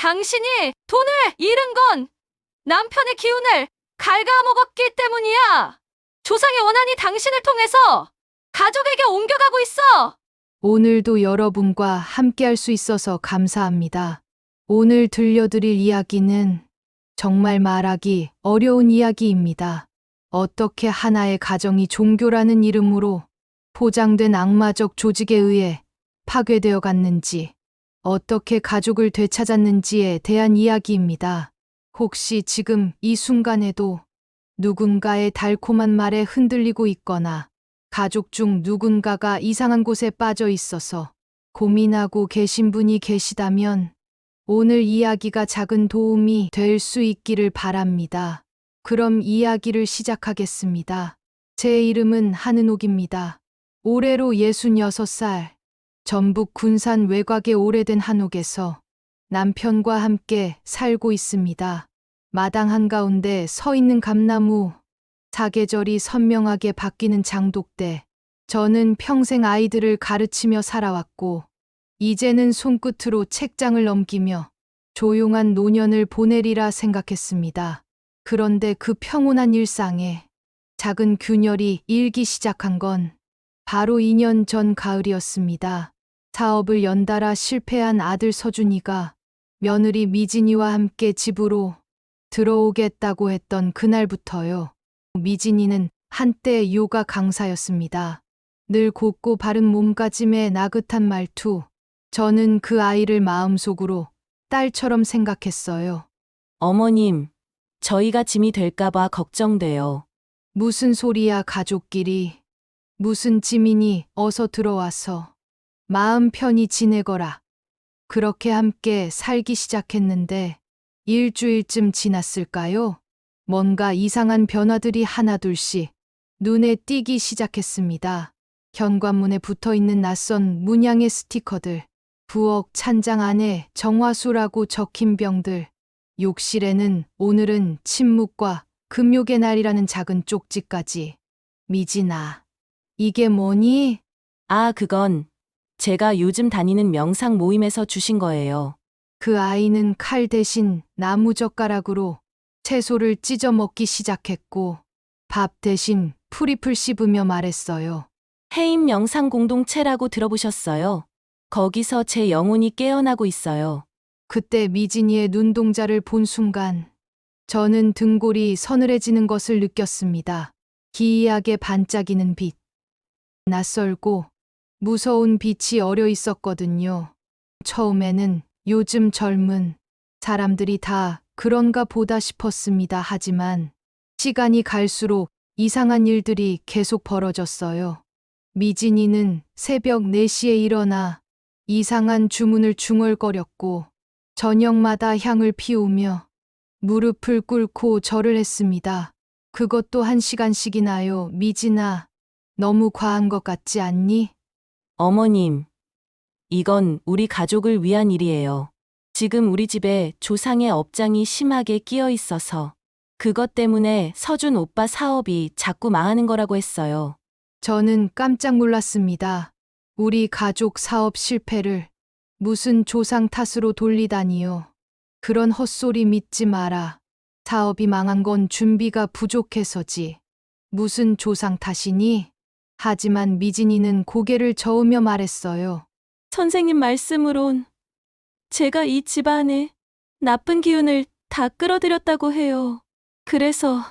당신이 돈을 잃은 건 남편의 기운을 갉아먹었기 때문이야. 조상의 원한이 당신을 통해서 가족에게 옮겨가고 있어. 오늘도 여러분과 함께할 수 있어서 감사합니다. 오늘 들려드릴 이야기는 정말 말하기 어려운 이야기입니다. 어떻게 하나의 가정이 종교라는 이름으로 포장된 악마적 조직에 의해 파괴되어 갔는지, 어떻게 가족을 되찾았는지에 대한 이야기입니다. 혹시 지금 이 순간에도 누군가의 달콤한 말에 흔들리고 있거나 가족 중 누군가가 이상한 곳에 빠져 있어서 고민하고 계신 분이 계시다면 오늘 이야기가 작은 도움이 될 수 있기를 바랍니다. 그럼 이야기를 시작하겠습니다. 제 이름은 한은옥입니다. 올해로 66살, 전북 군산 외곽의 오래된 한옥에서 남편과 함께 살고 있습니다. 마당 한가운데 서 있는 감나무, 사계절이 선명하게 바뀌는 장독대. 저는 평생 아이들을 가르치며 살아왔고, 이제는 손끝으로 책장을 넘기며 조용한 노년을 보내리라 생각했습니다. 그런데 그 평온한 일상에 작은 균열이 일기 시작한 건 바로 2년 전 가을이었습니다. 사업을 연달아 실패한 아들 서준이가 며느리 미진이와 함께 집으로 들어오겠다고 했던 그날부터요. 미진이는 한때 요가 강사였습니다. 늘 곱고 바른 몸가짐에 나긋한 말투. 저는 그 아이를 마음속으로 딸처럼 생각했어요. 어머님, 저희가 짐이 될까봐 걱정돼요. 무슨 소리야, 가족끼리. 무슨 짐이니, 어서 들어와서 마음 편히 지내거라. 그렇게 함께 살기 시작했는데 일주일쯤 지났을까요? 뭔가 이상한 변화들이 하나둘씩 눈에 띄기 시작했습니다. 현관문에 붙어있는 낯선 문양의 스티커들, 부엌 찬장 안에 정화수라고 적힌 병들, 욕실에는 오늘은 침묵과 금욕의 날이라는 작은 쪽지까지. 미진아, 이게 뭐니? 아, 그건 제가 요즘 다니는 명상 모임에서 주신 거예요. 그 아이는 칼 대신 나무젓가락으로 채소를 찢어 먹기 시작했고, 밥 대신 풀잎을 씹으며 말했어요. 해임 명상 공동체라고 들어보셨어요? 거기서 제 영혼이 깨어나고 있어요. 그때 미진이의 눈동자를 본 순간 저는 등골이 서늘해지는 것을 느꼈습니다. 기이하게 반짝이는 빛. 낯설고 무서운 빛이 어려 있었거든요. 처음에는 요즘 젊은 사람들이 다 그런가 보다 싶었습니다. 하지만 시간이 갈수록 이상한 일들이 계속 벌어졌어요. 미진이는 새벽 4시에 일어나 이상한 주문을 중얼거렸고 저녁마다 향을 피우며 무릎을 꿇고 절을 했습니다. 그것도 1시간씩이나요. 미진아, 너무 과한 것 같지 않니? 어머님, 이건 우리 가족을 위한 일이에요. 지금 우리 집에 조상의 업장이 심하게 끼어 있어서 그것 때문에 서준 오빠 사업이 자꾸 망하는 거라고 했어요. 저는 깜짝 놀랐습니다. 우리 가족 사업 실패를 무슨 조상 탓으로 돌리다니요. 그런 헛소리 믿지 마라. 사업이 망한 건 준비가 부족해서지. 무슨 조상 탓이니? 하지만 미진이는 고개를 저으며 말했어요. 선생님 말씀으론 제가 이 집안에 나쁜 기운을 다 끌어들였다고 해요. 그래서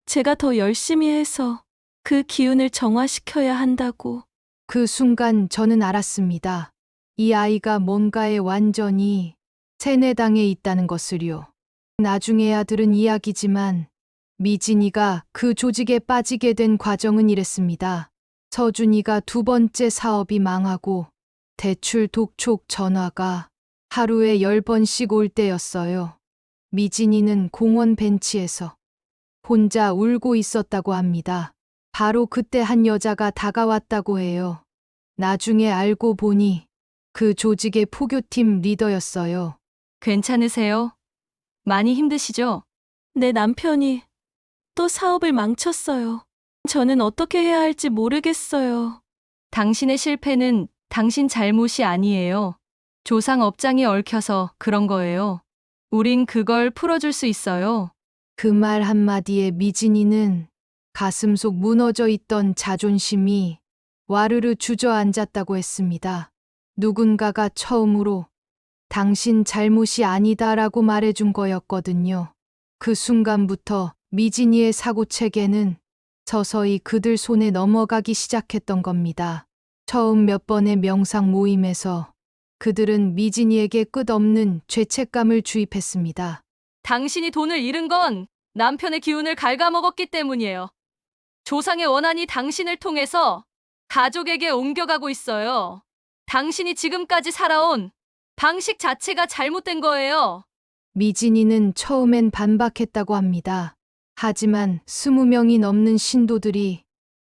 제가 더 열심히 해서 그 기운을 정화시켜야 한다고. 그 순간 저는 알았습니다. 이 아이가 뭔가에 완전히 세뇌당해 있다는 것을요. 나중에야 들은 이야기지만 미진이가 그 조직에 빠지게 된 과정은 이랬습니다. 서준이가 2번째 사업이 망하고 대출 독촉 전화가 하루에 10번씩 올 때였어요. 미진이는 공원 벤치에서 혼자 울고 있었다고 합니다. 바로 그때 한 여자가 다가왔다고 해요. 나중에 알고 보니 그 조직의 포교팀 리더였어요. 괜찮으세요? 많이 힘드시죠? 내 남편이 또 사업을 망쳤어요. 저는 어떻게 해야 할지 모르겠어요. 당신의 실패는 당신 잘못이 아니에요. 조상 업장이 얽혀서 그런 거예요. 우린 그걸 풀어줄 수 있어요. 그 말 한마디에 미진이는 가슴속 무너져 있던 자존심이 와르르 주저앉았다고 했습니다. 누군가가 처음으로 당신 잘못이 아니다라고 말해준 거였거든요. 그 순간부터 미진이의 사고체계는 서서히 그들 손에 넘어가기 시작했던 겁니다. 처음 몇 번의 명상 모임에서 그들은 미진이에게 끝없는 죄책감을 주입했습니다. 당신이 돈을 잃은 건 남편의 기운을 갉아먹었기 때문이에요. 조상의 원한이 당신을 통해서 가족에게 옮겨가고 있어요. 당신이 지금까지 살아온 방식 자체가 잘못된 거예요. 미진이는 처음엔 반박했다고 합니다. 하지만 20명이 넘는 신도들이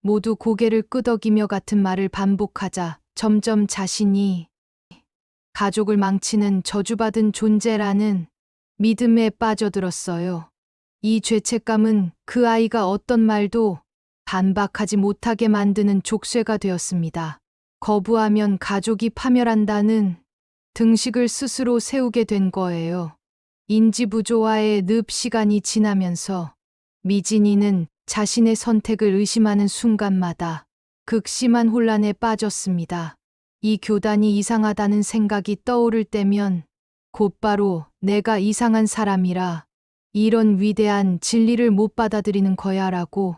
모두 고개를 끄덕이며 같은 말을 반복하자 점점 자신이 가족을 망치는 저주받은 존재라는 믿음에 빠져들었어요. 이 죄책감은 그 아이가 어떤 말도 반박하지 못하게 만드는 족쇄가 되었습니다. 거부하면 가족이 파멸한다는 등식을 스스로 세우게 된 거예요. 인지부조화의 늪 시간이 지나면서 미진이는 자신의 선택을 의심하는 순간마다 극심한 혼란에 빠졌습니다. 이 교단이 이상하다는 생각이 떠오를 때면 곧바로 내가 이상한 사람이라 이런 위대한 진리를 못 받아들이는 거야라고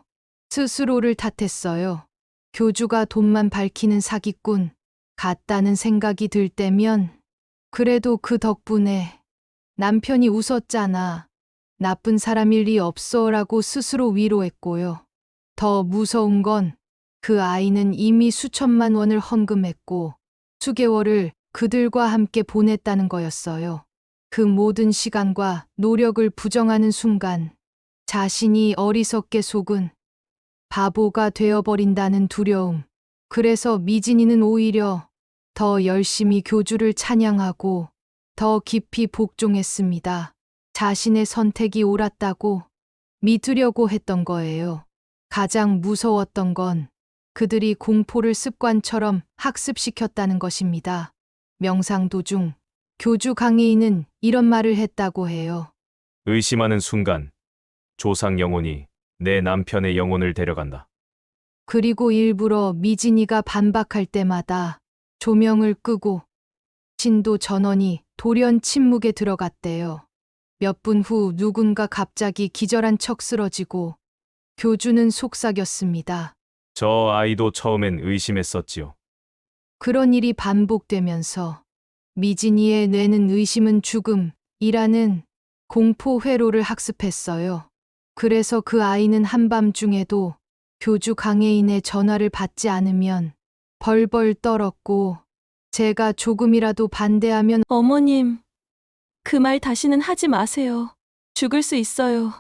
스스로를 탓했어요. 교주가 돈만 밝히는 사기꾼 같다는 생각이 들 때면 그래도 그 덕분에 남편이 웃었잖아. 나쁜 사람일 리 없어라고 스스로 위로했고요. 더 무서운 건 그 아이는 이미 수천만 원을 헌금했고 수개월을 그들과 함께 보냈다는 거였어요. 그 모든 시간과 노력을 부정하는 순간 자신이 어리석게 속은 바보가 되어버린다는 두려움. 그래서 미진이는 오히려 더 열심히 교주를 찬양하고 더 깊이 복종했습니다. 자신의 선택이 옳았다고 믿으려고 했던 거예요. 가장 무서웠던 건 그들이 공포를 습관처럼 학습시켰다는 것입니다. 명상 도중 교주 강혜인은 이런 말을 했다고 해요. 의심하는 순간 조상 영혼이 내 남편의 영혼을 데려간다. 그리고 일부러 미진이가 반박할 때마다 조명을 끄고 신도 전원이 돌연 침묵에 들어갔대요. 몇 분 후 누군가 갑자기 기절한 척 쓰러지고 교주는 속삭였습니다. 저 아이도 처음엔 의심했었지요. 그런 일이 반복되면서 미진이의 뇌는 의심은 죽음이라는 공포 회로를 학습했어요. 그래서 그 아이는 한밤중에도 교주 강혜인의 전화를 받지 않으면 벌벌 떨었고 제가 조금이라도 반대하면 어머님, 그 말 다시는 하지 마세요. 죽을 수 있어요.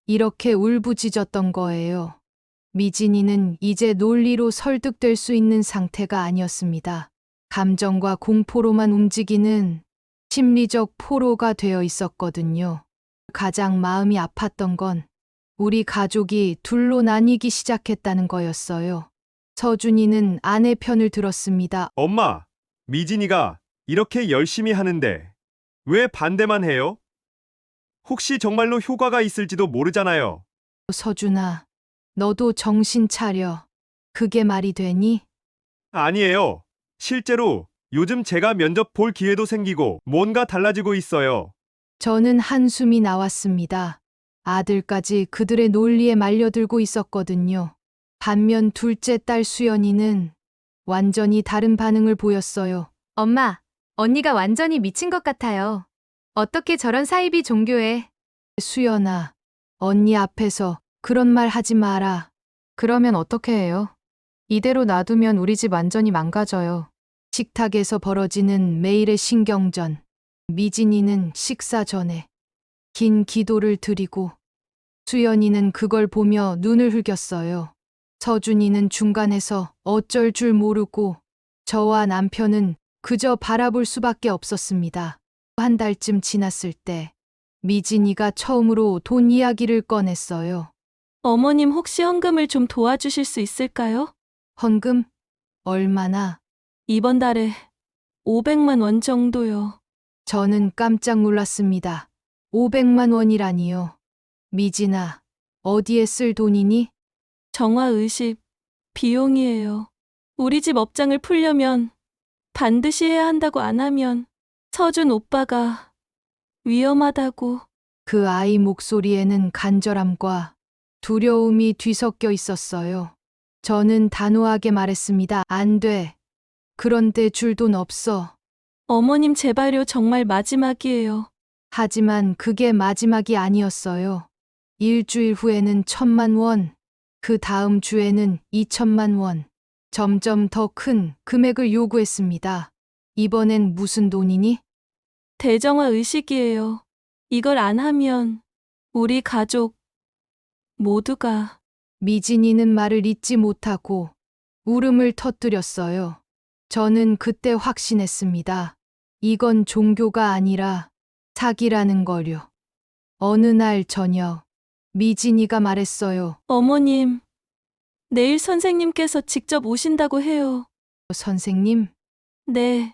이렇게 울부짖었던 거예요. 미진이는 이제 논리로 설득될 수 있는 상태가 아니었습니다. 감정과 공포로만 움직이는 심리적 포로가 되어 있었거든요. 가장 마음이 아팠던 건 우리 가족이 둘로 나뉘기 시작했다는 거였어요. 서준이는 아내 편을 들었습니다. 엄마, 미진이가 이렇게 열심히 하는데 왜 반대만 해요? 혹시 정말로 효과가 있을지도 모르잖아요. 서준아, 너도 정신 차려. 그게 말이 되니? 아니에요. 실제로 요즘 제가 면접 볼 기회도 생기고 뭔가 달라지고 있어요. 저는 한숨이 나왔습니다. 아들까지 그들의 논리에 말려들고 있었거든요. 반면 둘째 딸 수연이는 완전히 다른 반응을 보였어요. 엄마, 언니가 완전히 미친 것 같아요. 어떻게 저런 사이비 종교에. 수연아, 언니 앞에서 그런 말 하지 마라. 그러면 어떻게 해요? 이대로 놔두면 우리 집 완전히 망가져요. 식탁에서 벌어지는 매일의 신경전. 미진이는 식사 전에 긴 기도를 드리고 수연이는 그걸 보며 눈을 흘겼어요. 서준이는 중간에서 어쩔 줄 모르고 저와 남편은 그저 바라볼 수밖에 없었습니다. 한 달쯤 지났을 때 미진이가 처음으로 돈 이야기를 꺼냈어요. 어머님 혹시 헌금을 좀 도와주실 수 있을까요? 헌금? 얼마나? 이번 달에 500만 원 정도요. 저는 깜짝 놀랐습니다. 500만 원이라니요. 미진아, 어디에 쓸 돈이니? 정화의식 비용이에요. 우리 집 업장을 풀려면 반드시 해야 한다고 안 하면 서준 오빠가 위험하다고. 그 아이 목소리에는 간절함과 두려움이 뒤섞여 있었어요. 저는 단호하게 말했습니다. 안 돼. 그런데 줄 돈 없어. 어머님 제발요, 정말 마지막이에요. 하지만 그게 마지막이 아니었어요. 일주일 후에는 1,000만 원, 그 다음 주에는 2천만 원. 점점 더 큰 금액을 요구했습니다. 이번엔 무슨 돈이니? 대정화의식이에요. 이걸 안 하면 우리 가족 모두가. 미진이는 말을 잇지 못하고 울음을 터뜨렸어요. 저는 그때 확신했습니다. 이건 종교가 아니라 사기라는 거요. 어느 날 저녁, 미진이가 말했어요. 어머님, 내일 선생님께서 직접 오신다고 해요. 선생님, 네.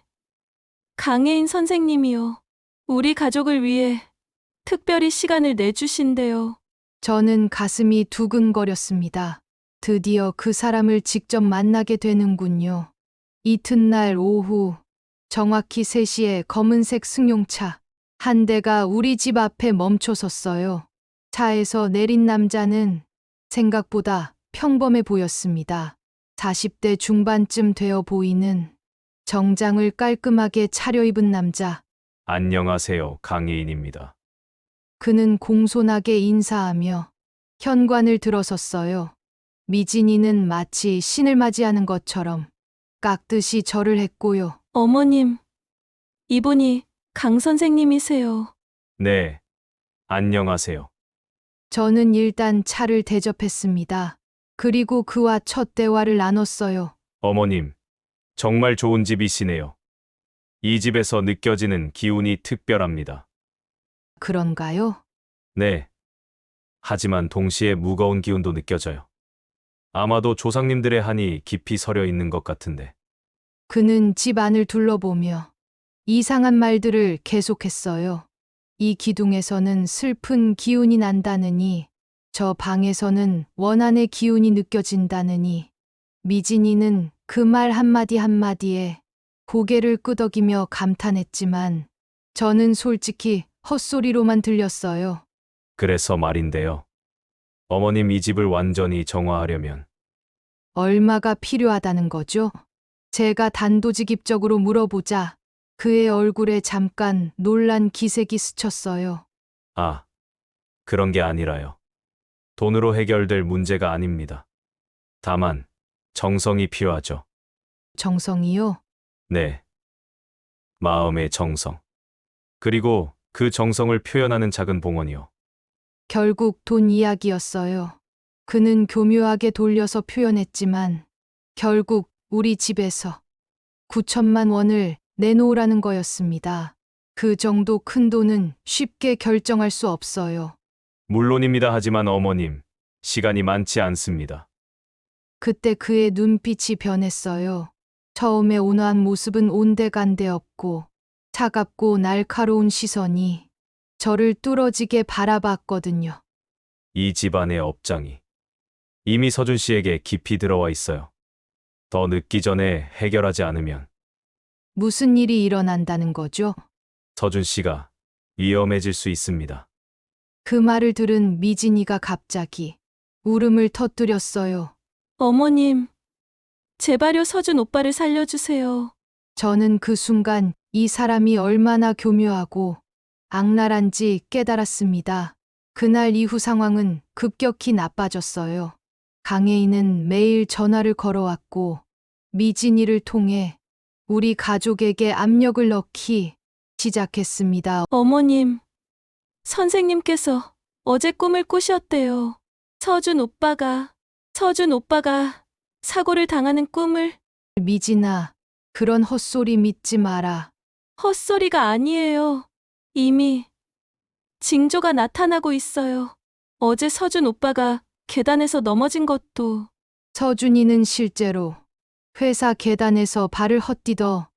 강혜인 선생님이요. 우리 가족을 위해 특별히 시간을 내주신대요. 저는 가슴이 두근거렸습니다. 드디어 그 사람을 직접 만나게 되는군요. 이튿날 오후, 정확히 3시에 검은색 승용차 한 대가 우리 집 앞에 멈춰 섰어요. 차에서 내린 남자는 생각보다 평범해 보였습니다. 40대 중반쯤 되어 보이는 정장을 깔끔하게 차려입은 남자. 안녕하세요. 강혜인입니다. 그는 공손하게 인사하며 현관을 들어섰어요. 미진이는 마치 신을 맞이하는 것처럼 깍듯이 절을 했고요. 어머님, 이분이 강 선생님이세요. 네. 안녕하세요. 저는 일단 차를 대접했습니다. 그리고 그와 첫 대화를 나눴어요. 어머님, 정말 좋은 집이시네요. 이 집에서 느껴지는 기운이 특별합니다. 그런가요? 네. 하지만 동시에 무거운 기운도 느껴져요. 아마도 조상님들의 한이 깊이 서려 있는 것 같은데. 그는 집 안을 둘러보며 이상한 말들을 계속했어요. 이 기둥에서는 슬픈 기운이 난다느니, 저 방에서는 원한의 기운이 느껴진다느니, 미진이는 그 말 한마디 한마디에 고개를 끄덕이며 감탄했지만, 저는 솔직히 헛소리로만 들렸어요. 그래서 말인데요. 어머님 이 집을 완전히 정화하려면 얼마가 필요하다는 거죠? 제가 단도직입적으로 물어보자 그의 얼굴에 잠깐 놀란 기색이 스쳤어요. 아, 그런 게 아니라요. 돈으로 해결될 문제가 아닙니다. 다만 정성이 필요하죠. 정성이요? 네. 마음의 정성. 그리고 그 정성을 표현하는 작은 봉헌이요. 결국 돈 이야기였어요. 그는 교묘하게 돌려서 표현했지만 결국 우리 집에서 9천만 원을 내놓으라는 거였습니다. 그 정도 큰 돈은 쉽게 결정할 수 없어요. 물론입니다. 하지만 어머님, 시간이 많지 않습니다. 그때 그의 눈빛이 변했어요. 처음에 온화한 모습은 온데간데 없고 차갑고 날카로운 시선이 저를 뚫어지게 바라봤거든요. 이 집안의 업장이 이미 서준 씨에게 깊이 들어와 있어요. 더 늦기 전에 해결하지 않으면 무슨 일이 일어난다는 거죠? 서준 씨가 위험해질 수 있습니다. 그 말을 들은 미진이가 갑자기 울음을 터뜨렸어요. 어머님, 제발요, 서준 오빠를 살려주세요. 저는 그 순간 이 사람이 얼마나 교묘하고 악랄한지 깨달았습니다. 그날 이후 상황은 급격히 나빠졌어요. 강혜인은 매일 전화를 걸어왔고 미진이를 통해 우리 가족에게 압력을 넣기 시작했습니다. 어머님, 선생님께서 어제 꿈을 꾸셨대요. 서준 오빠가 사고를 당하는 꿈을. 미진아, 그런 헛소리 믿지 마라. 헛소리가 아니에요. 이미 징조가 나타나고 있어요. 어제 서준 오빠가 계단에서 넘어진 것도. 서준이는 실제로 회사 계단에서 발을 헛디뎌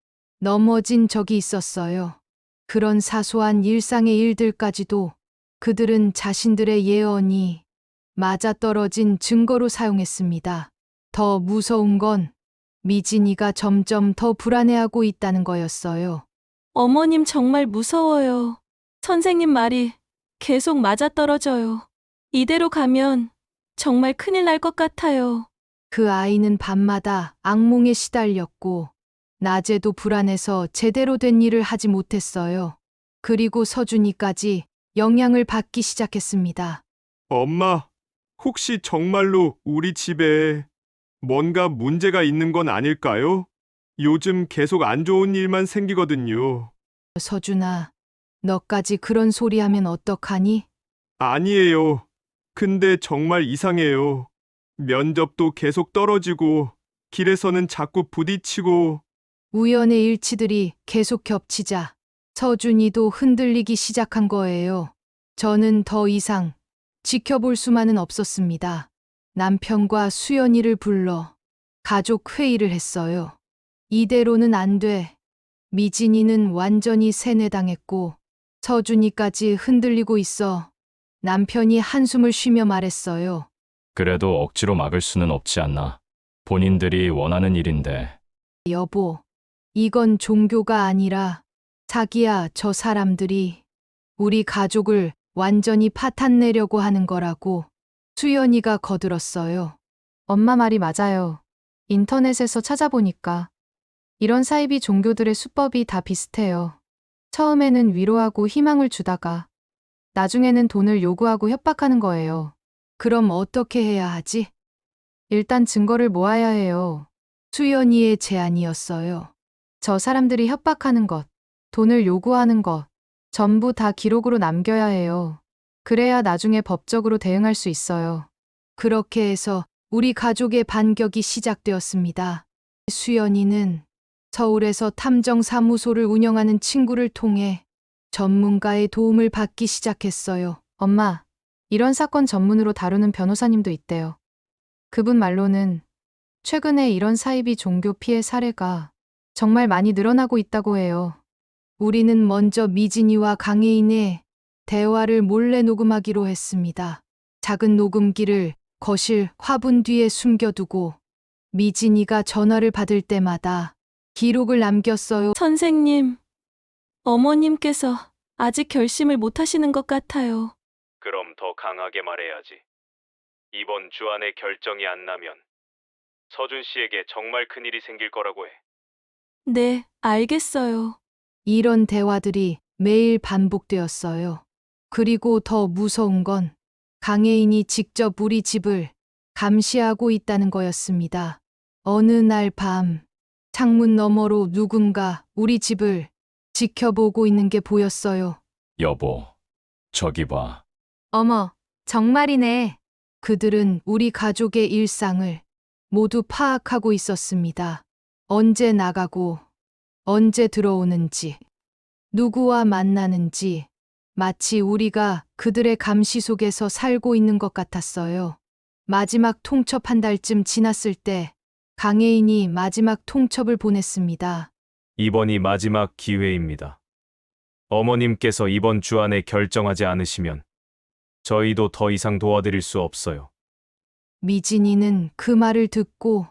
넘어진 적이 있었어요. 그런 사소한 일상의 일들까지도 그들은 자신들의 예언이 맞아떨어진 증거로 사용했습니다. 더 무서운 건 미진이가 점점 더 불안해하고 있다는 거였어요. 어머님 정말 무서워요. 선생님 말이 계속 맞아떨어져요. 이대로 가면 정말 큰일 날 것 같아요. 그 아이는 밤마다 악몽에 시달렸고 낮에도 불안해서 제대로 된 일을 하지 못했어요. 그리고 서준이까지 영향을 받기 시작했습니다. 엄마, 혹시 정말로 우리 집에 뭔가 문제가 있는 건 아닐까요? 요즘 계속 안 좋은 일만 생기거든요. 서준아, 너까지 그런 소리 하면 어떡하니? 아니에요. 근데 정말 이상해요. 면접도 계속 떨어지고, 길에서는 자꾸 부딪히고, 우연의 일치들이 계속 겹치자 서준이도 흔들리기 시작한 거예요. 저는 더 이상 지켜볼 수만은 없었습니다. 남편과 수연이를 불러 가족 회의를 했어요. 이대로는 안 돼. 미진이는 완전히 세뇌당했고 서준이까지 흔들리고 있어. 남편이 한숨을 쉬며 말했어요. 그래도 억지로 막을 수는 없지 않나. 본인들이 원하는 일인데. 여보, 이건 종교가 아니라 자기야, 저 사람들이 우리 가족을 완전히 파탄내려고 하는 거라고 수연이가 거들었어요. 엄마 말이 맞아요. 인터넷에서 찾아보니까 이런 사이비 종교들의 수법이 다 비슷해요. 처음에는 위로하고 희망을 주다가 나중에는 돈을 요구하고 협박하는 거예요. 그럼 어떻게 해야 하지? 일단 증거를 모아야 해요. 수연이의 제안이었어요. 저 사람들이 협박하는 것, 돈을 요구하는 것, 전부 다 기록으로 남겨야 해요. 그래야 나중에 법적으로 대응할 수 있어요. 그렇게 해서 우리 가족의 반격이 시작되었습니다. 수연이는 서울에서 탐정사무소를 운영하는 친구를 통해 전문가의 도움을 받기 시작했어요. 엄마, 이런 사건 전문으로 다루는 변호사님도 있대요. 그분 말로는 최근에 이런 사이비 종교 피해 사례가 정말 많이 늘어나고 있다고 해요. 우리는 먼저 미진이와 강혜인의 대화를 몰래 녹음하기로 했습니다. 작은 녹음기를 거실 화분 뒤에 숨겨두고 미진이가 전화를 받을 때마다 기록을 남겼어요. 선생님, 어머님께서 아직 결심을 못 하시는 것 같아요. 그럼 더 강하게 말해야지. 이번 주 안에 결정이 안 나면 서준 씨에게 정말 큰일이 생길 거라고 해. 네, 알겠어요. 이런 대화들이 매일 반복되었어요. 그리고 더 무서운 건 강혜인이 직접 우리 집을 감시하고 있다는 거였습니다. 어느 날 밤, 창문 너머로 누군가 우리 집을 지켜보고 있는 게 보였어요. 여보, 저기 봐. 어머, 정말이네. 그들은 우리 가족의 일상을 모두 파악하고 있었습니다. 언제 나가고, 언제 들어오는지, 누구와 만나는지, 마치 우리가 그들의 감시 속에서 살고 있는 것 같았어요. 마지막 통첩 한 달쯤 지났을 때 강혜인이 마지막 통첩을 보냈습니다. 이번이 마지막 기회입니다. 어머님께서 이번 주 안에 결정하지 않으시면 저희도 더 이상 도와드릴 수 없어요. 미진이는 그 말을 듣고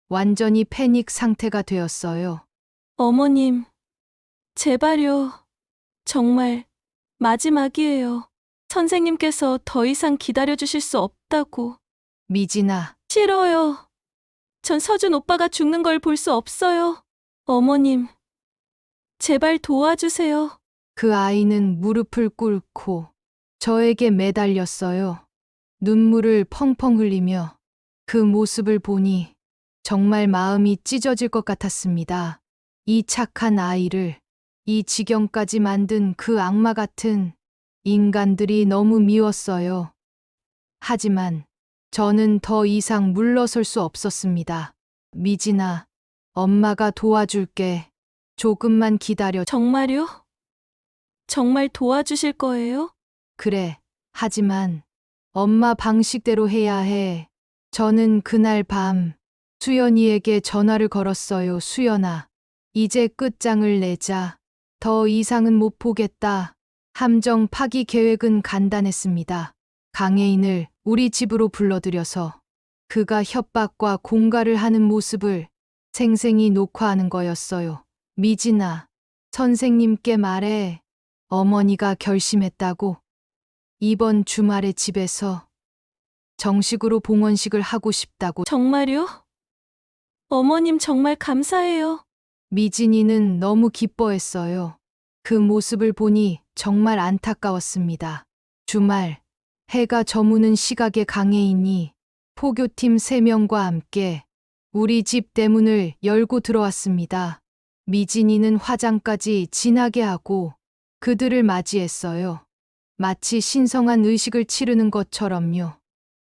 완전히 패닉 상태가 되었어요. 어머님, 제발요. 정말 마지막이에요. 선생님께서 더 이상 기다려주실 수 없다고. 미진아, 싫어요. 전 서준 오빠가 죽는 걸 볼 수 없어요. 어머님, 제발 도와주세요. 그 아이는 무릎을 꿇고 저에게 매달렸어요. 눈물을 펑펑 흘리며 그 모습을 보니 정말 마음이 찢어질 것 같았습니다. 이 착한 아이를 이 지경까지 만든 그 악마 같은 인간들이 너무 미웠어요. 하지만 저는 더 이상 물러설 수 없었습니다. 미진아, 엄마가 도와줄게. 조금만 기다려. 정말요? 정말 도와주실 거예요? 그래. 하지만 엄마 방식대로 해야 해. 저는 그날 밤 수연이에게 전화를 걸었어요. 수연아, 이제 끝장을 내자. 더 이상은 못 보겠다. 함정 파기 계획은 간단했습니다. 강혜인을 우리 집으로 불러들여서 그가 협박과 공갈을 하는 모습을 생생히 녹화하는 거였어요. 미진아, 선생님께 말해. 어머니가 결심했다고. 이번 주말에 집에서 정식으로 봉헌식을 하고 싶다고. 정말요? 어머님 정말 감사해요. 미진이는 너무 기뻐했어요. 그 모습을 보니 정말 안타까웠습니다. 주말, 해가 저무는 시각에 강혜인이 포교팀 3명과 함께 우리 집 대문을 열고 들어왔습니다. 미진이는 화장까지 진하게 하고 그들을 맞이했어요. 마치 신성한 의식을 치르는 것처럼요.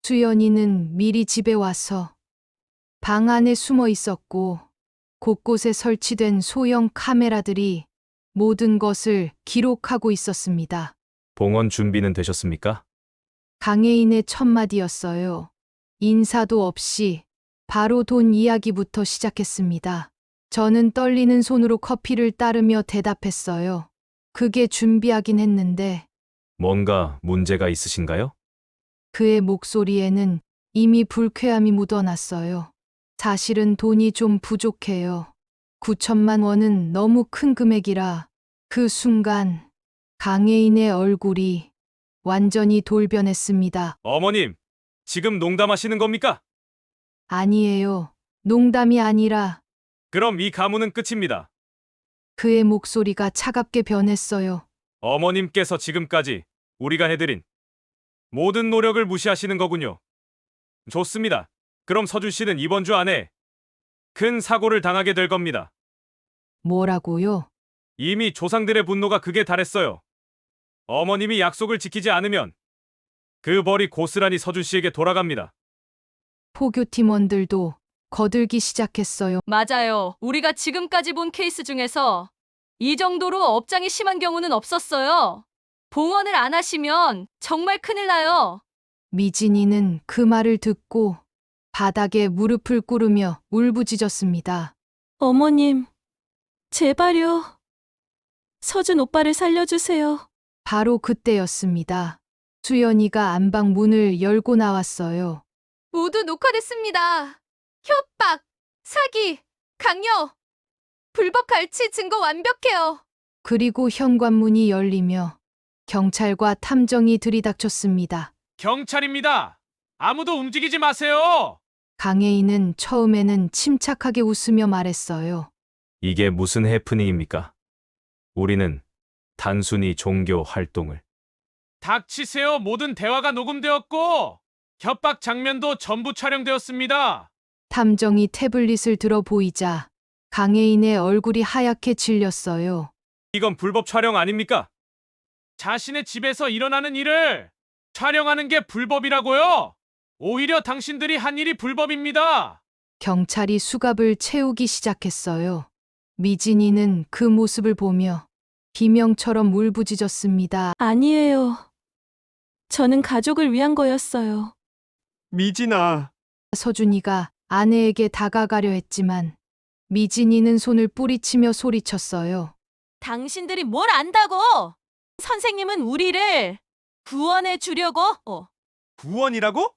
수연이는 미리 집에 와서 방 안에 숨어 있었고 곳곳에 설치된 소형 카메라들이 모든 것을 기록하고 있었습니다. 봉헌 준비는 되셨습니까? 강혜인의 첫마디였어요. 인사도 없이 바로 돈 이야기부터 시작했습니다. 저는 떨리는 손으로 커피를 따르며 대답했어요. 그게 준비하긴 했는데 뭔가 문제가 있으신가요? 그의 목소리에는 이미 불쾌함이 묻어났어요. 사실은 돈이 좀 부족해요. 9천만 원은 너무 큰 금액이라. 그 순간 강혜인의 얼굴이 완전히 돌변했습니다. 어머님, 지금 농담하시는 겁니까? 아니에요. 농담이 아니라. 그럼 이 가문은 끝입니다. 그의 목소리가 차갑게 변했어요. 어머님께서 지금까지 우리가 해드린 모든 노력을 무시하시는 거군요. 좋습니다. 그럼 서준 씨는 이번 주 안에 큰 사고를 당하게 될 겁니다. 뭐라고요? 이미 조상들의 분노가 극에 달했어요. 어머님이 약속을 지키지 않으면 그 벌이 고스란히 서준 씨에게 돌아갑니다. 포교 팀원들도 거들기 시작했어요. 맞아요. 우리가 지금까지 본 케이스 중에서 이 정도로 업장이 심한 경우는 없었어요. 봉헌을 안 하시면 정말 큰일 나요. 미진이는 그 말을 듣고 바닥에 무릎을 꿇으며 울부짖었습니다. 어머님, 제발요. 서준 오빠를 살려주세요. 바로 그때였습니다. 수연이가 안방 문을 열고 나왔어요. 모두 녹화됐습니다. 협박, 사기, 강요, 불법 갈취 증거 완벽해요. 그리고 현관문이 열리며 경찰과 탐정이 들이닥쳤습니다. 경찰입니다. 아무도 움직이지 마세요. 강혜인은 처음에는 침착하게 웃으며 말했어요. 이게 무슨 해프닝입니까? 우리는 단순히 종교 활동을. 닥치세요. 모든 대화가 녹음되었고 협박 장면도 전부 촬영되었습니다. 탐정이 태블릿을 들어 보이자 강혜인의 얼굴이 하얗게 질렸어요. 이건 불법 촬영 아닙니까? 자신의 집에서 일어나는 일을 촬영하는 게 불법이라고요? 오히려 당신들이 한 일이 불법입니다. 경찰이 수갑을 채우기 시작했어요. 미진이는 그 모습을 보며 비명처럼 울부짖었습니다. 아니에요. 저는 가족을 위한 거였어요. 미진아, 서준이가 아내에게 다가가려 했지만 미진이는 손을 뿌리치며 소리쳤어요. 당신들이 뭘 안다고? 선생님은 우리를 구원해 주려고? 구원이라고?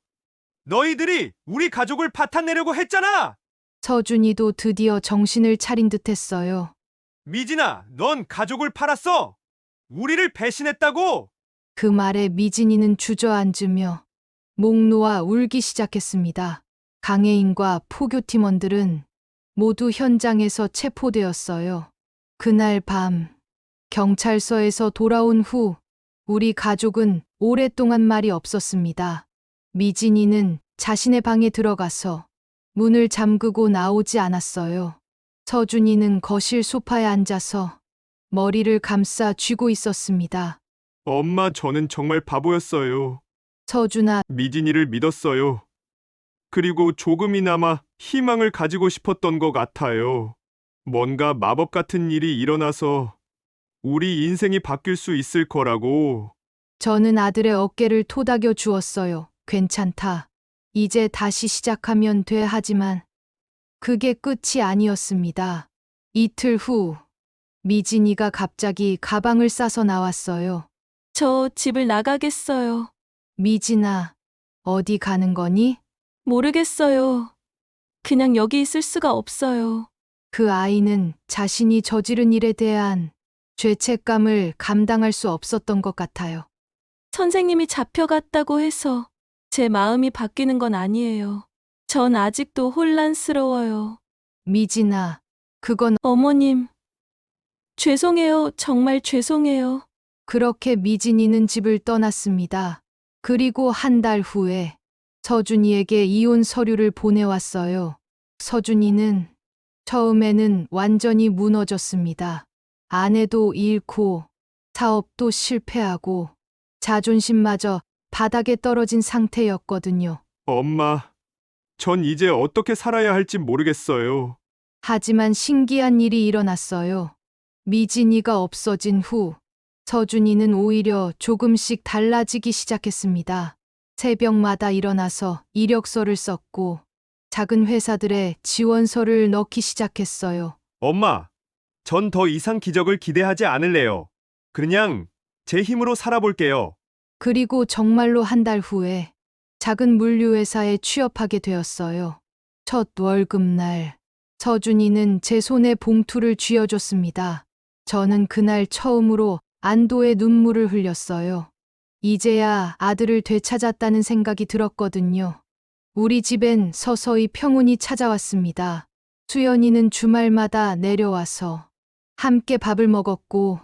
너희들이 우리 가족을 파탄내려고 했잖아! 서준이도 드디어 정신을 차린 듯했어요. 미진아, 넌 가족을 팔았어! 우리를 배신했다고! 그 말에 미진이는 주저앉으며 목 놓아 울기 시작했습니다. 강혜인과 포교팀원들은 모두 현장에서 체포되었어요. 그날 밤 경찰서에서 돌아온 후 우리 가족은 오랫동안 말이 없었습니다. 미진이는 자신의 방에 들어가서 문을 잠그고 나오지 않았어요. 서준이는 거실 소파에 앉아서 머리를 감싸 쥐고 있었습니다. 엄마, 저는 정말 바보였어요. 서준아, 미진이를 믿었어요. 그리고 조금이나마 희망을 가지고 싶었던 것 같아요. 뭔가 마법 같은 일이 일어나서 우리 인생이 바뀔 수 있을 거라고. 저는 아들의 어깨를 토닥여 주었어요. 괜찮다. 이제 다시 시작하면 돼. 하지만 그게 끝이 아니었습니다. 이틀 후 미진이가 갑자기 가방을 싸서 나왔어요. 저 집을 나가겠어요. 미진아, 어디 가는 거니? 모르겠어요. 그냥 여기 있을 수가 없어요. 그 아이는 자신이 저지른 일에 대한 죄책감을 감당할 수 없었던 것 같아요. 선생님이 잡혀갔다고 해서 제 마음이 바뀌는 건 아니에요. 전 아직도 혼란스러워요. 미진아, 그건 어머님, 죄송해요. 정말 죄송해요. 그렇게 미진이는 집을 떠났습니다. 그리고 한 달 후에 서준이에게 이혼 서류를 보내왔어요. 서준이는 처음에는 완전히 무너졌습니다. 아내도 잃고 사업도 실패하고 자존심마저 바닥에 떨어진 상태였거든요. 엄마, 전 이제 어떻게 살아야 할지 모르겠어요. 하지만 신기한 일이 일어났어요. 미진이가 없어진 후 서준이는 오히려 조금씩 달라지기 시작했습니다. 새벽마다 일어나서 이력서를 썼고 작은 회사들의 지원서를 넣기 시작했어요. 엄마, 전 더 이상 기적을 기대하지 않을래요. 그냥 제 힘으로 살아볼게요. 그리고 정말로 한 달 후에 작은 물류회사에 취업하게 되었어요. 첫 월급날 서준이는 제 손에 봉투를 쥐어줬습니다. 저는 그날 처음으로 안도의 눈물을 흘렸어요. 이제야 아들을 되찾았다는 생각이 들었거든요. 우리 집엔 서서히 평온이 찾아왔습니다. 수연이는 주말마다 내려와서 함께 밥을 먹었고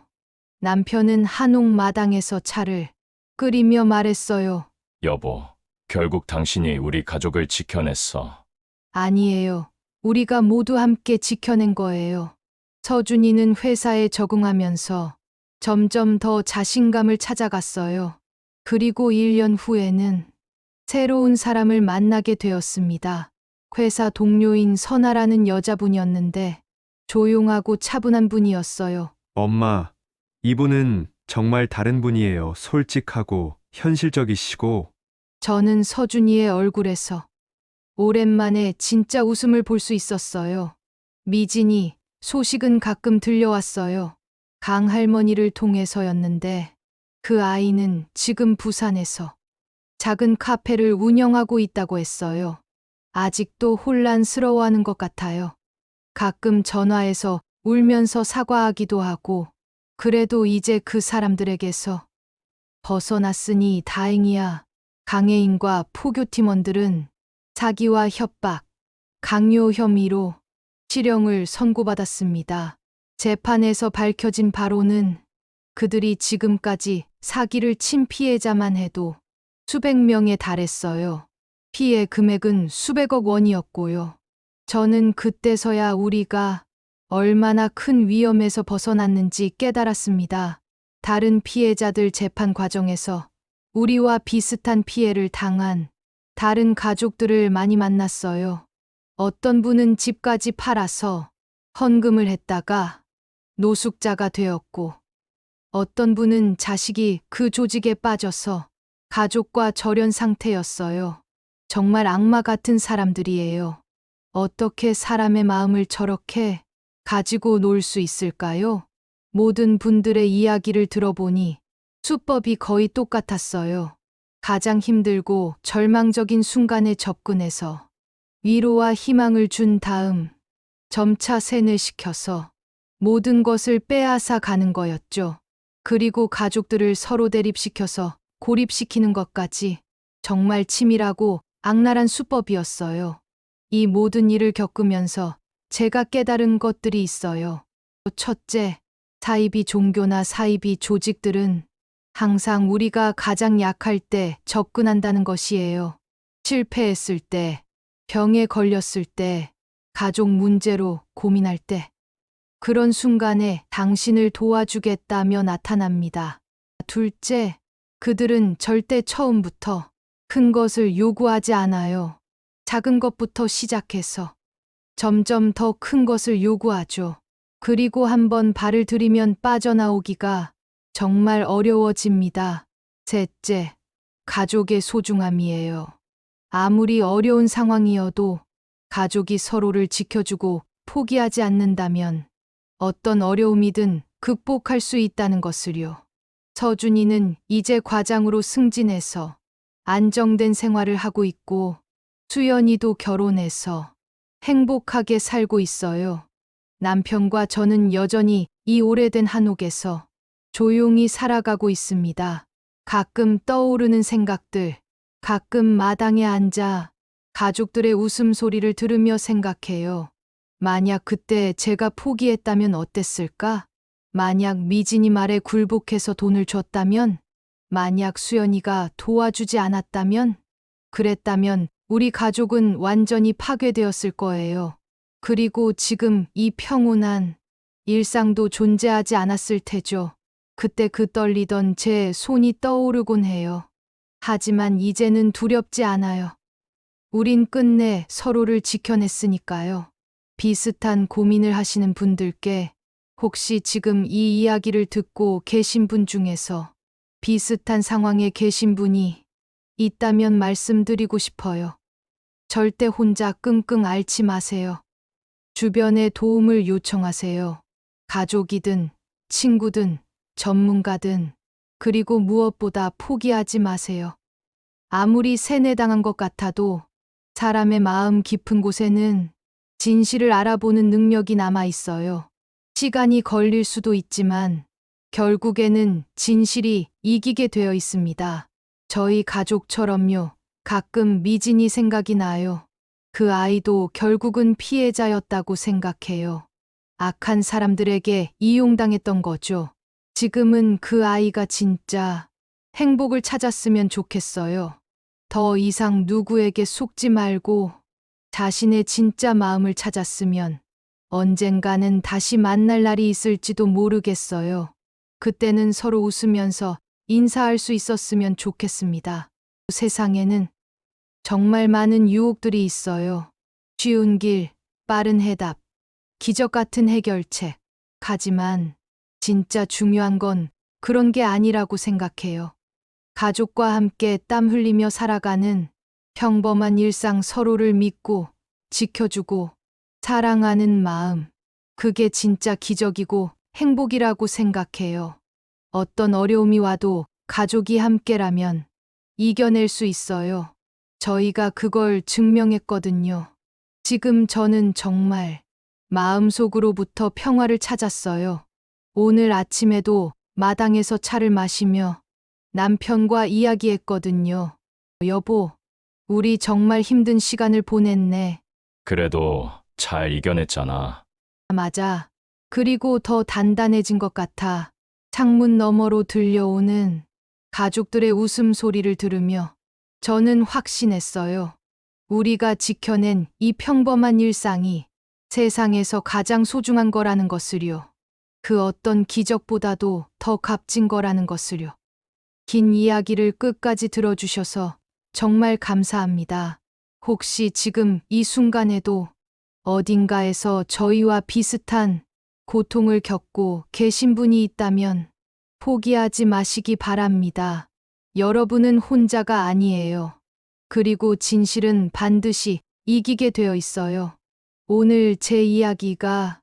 남편은 한옥 마당에서 차를 끓이며 말했어요. 여보, 결국 당신이 우리 가족을 지켜냈어. 아니에요. 우리가 모두 함께 지켜낸 거예요. 서준이는 회사에 적응하면서 점점 더 자신감을 찾아갔어요. 그리고 1년 후에는 새로운 사람을 만나게 되었습니다. 회사 동료인 선아라는 여자분이었는데 조용하고 차분한 분이었어요. 엄마, 이분은 정말 다른 분이에요. 솔직하고 현실적이시고. 저는 서준이의 얼굴에서 오랜만에 진짜 웃음을 볼 수 있었어요. 미진이 소식은 가끔 들려왔어요. 강할머니를 통해서였는데 그 아이는 지금 부산에서 작은 카페를 운영하고 있다고 했어요. 아직도 혼란스러워하는 것 같아요. 가끔 전화해서 울면서 사과하기도 하고 그래도 이제 그 사람들에게서 벗어났으니 다행이야. 강혜인과 포교 팀원들은 사기와 협박, 강요 혐의로 실형을 선고받았습니다. 재판에서 밝혀진 바로는 그들이 지금까지 사기를 친 피해자만 해도 수백 명에 달했어요. 피해 금액은 수백억 원이었고요. 저는 그때서야 우리가 얼마나 큰 위험에서 벗어났는지 깨달았습니다. 다른 피해자들 재판 과정에서 우리와 비슷한 피해를 당한 다른 가족들을 많이 만났어요. 어떤 분은 집까지 팔아서 헌금을 했다가 노숙자가 되었고, 어떤 분은 자식이 그 조직에 빠져서 가족과 절연 상태였어요. 정말 악마 같은 사람들이에요. 어떻게 사람의 마음을 저렇게 가지고 놀 수 있을까요? 모든 분들의 이야기를 들어보니 수법이 거의 똑같았어요. 가장 힘들고 절망적인 순간에 접근해서 위로와 희망을 준 다음 점차 세뇌시켜서 모든 것을 빼앗아 가는 거였죠. 그리고 가족들을 서로 대립시켜서 고립시키는 것까지 정말 치밀하고 악랄한 수법이었어요. 이 모든 일을 겪으면서 제가 깨달은 것들이 있어요. 첫째, 사이비 종교나 사이비 조직들은 항상 우리가 가장 약할 때 접근한다는 것이에요. 실패했을 때, 병에 걸렸을 때, 가족 문제로 고민할 때, 그런 순간에 당신을 도와주겠다며 나타납니다. 둘째, 그들은 절대 처음부터 큰 것을 요구하지 않아요. 작은 것부터 시작해서 점점 더 큰 것을 요구하죠. 그리고 한번 발을 들이면 빠져나오기가 정말 어려워집니다. 셋째, 가족의 소중함이에요. 아무리 어려운 상황이어도 가족이 서로를 지켜주고 포기하지 않는다면 어떤 어려움이든 극복할 수 있다는 것을요. 서준이는 이제 과장으로 승진해서 안정된 생활을 하고 있고 수연이도 결혼해서 행복하게 살고 있어요. 남편과 저는 여전히 이 오래된 한옥에서 조용히 살아가고 있습니다. 가끔 떠오르는 생각들, 가끔 마당에 앉아 가족들의 웃음소리를 들으며 생각해요. 만약 그때 제가 포기했다면 어땠을까? 만약 미진이 말에 굴복해서 돈을 줬다면? 만약 수연이가 도와주지 않았다면? 그랬다면 우리 가족은 완전히 파괴되었을 거예요. 그리고 지금 이 평온한 일상도 존재하지 않았을 테죠. 그때 그 떨리던 제 손이 떠오르곤 해요. 하지만 이제는 두렵지 않아요. 우린 끝내 서로를 지켜냈으니까요. 비슷한 고민을 하시는 분들께 혹시 지금 이 이야기를 듣고 계신 분 중에서 비슷한 상황에 계신 분이 있다면 말씀드리고 싶어요. 절대 혼자 끙끙 앓지 마세요. 주변에 도움을 요청하세요. 가족이든 친구든 전문가든 그리고 무엇보다 포기하지 마세요. 아무리 세뇌당한 것 같아도 사람의 마음 깊은 곳에는 진실을 알아보는 능력이 남아 있어요. 시간이 걸릴 수도 있지만 결국에는 진실이 이기게 되어 있습니다. 저희 가족처럼요. 가끔 미진이 생각이 나요. 그 아이도 결국은 피해자였다고 생각해요. 악한 사람들에게 이용당했던 거죠. 지금은 그 아이가 진짜 행복을 찾았으면 좋겠어요. 더 이상 누구에게 속지 말고 자신의 진짜 마음을 찾았으면 언젠가는 다시 만날 날이 있을지도 모르겠어요. 그때는 서로 웃으면서 인사할 수 있었으면 좋겠습니다. 세상에는 정말 많은 유혹들이 있어요. 쉬운 길, 빠른 해답, 기적 같은 해결책. 하지만 진짜 중요한 건 그런 게 아니라고 생각해요. 가족과 함께 땀 흘리며 살아가는 평범한 일상, 서로를 믿고 지켜주고 사랑하는 마음. 그게 진짜 기적이고 행복이라고 생각해요. 어떤 어려움이 와도 가족이 함께라면 이겨낼 수 있어요. 저희가 그걸 증명했거든요. 지금 저는 정말 마음속으로부터 평화를 찾았어요. 오늘 아침에도 마당에서 차를 마시며 남편과 이야기했거든요. 여보, 우리 정말 힘든 시간을 보냈네. 그래도 잘 이겨냈잖아. 맞아. 그리고 더 단단해진 것 같아. 창문 너머로 들려오는 가족들의 웃음소리를 들으며 저는 확신했어요. 우리가 지켜낸 이 평범한 일상이 세상에서 가장 소중한 거라는 것을요. 그 어떤 기적보다도 더 값진 거라는 것을요. 긴 이야기를 끝까지 들어주셔서 정말 감사합니다. 혹시 지금 이 순간에도 어딘가에서 저희와 비슷한 고통을 겪고 계신 분이 있다면 포기하지 마시기 바랍니다. 여러분은 혼자가 아니에요. 그리고 진실은 반드시 이기게 되어 있어요. 오늘 제 이야기가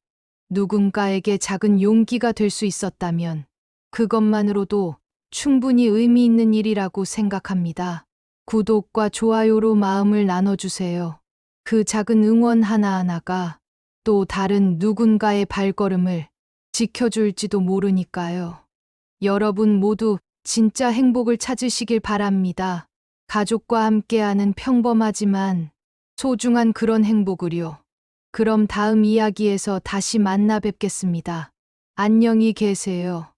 누군가에게 작은 용기가 될 수 있었다면 그것만으로도 충분히 의미 있는 일이라고 생각합니다. 구독과 좋아요로 마음을 나눠주세요. 그 작은 응원 하나하나가 또 다른 누군가의 발걸음을 지켜줄지도 모르니까요. 여러분 모두 진짜 행복을 찾으시길 바랍니다. 가족과 함께하는 평범하지만 소중한 그런 행복을요. 그럼 다음 이야기에서 다시 만나 뵙겠습니다. 안녕히 계세요.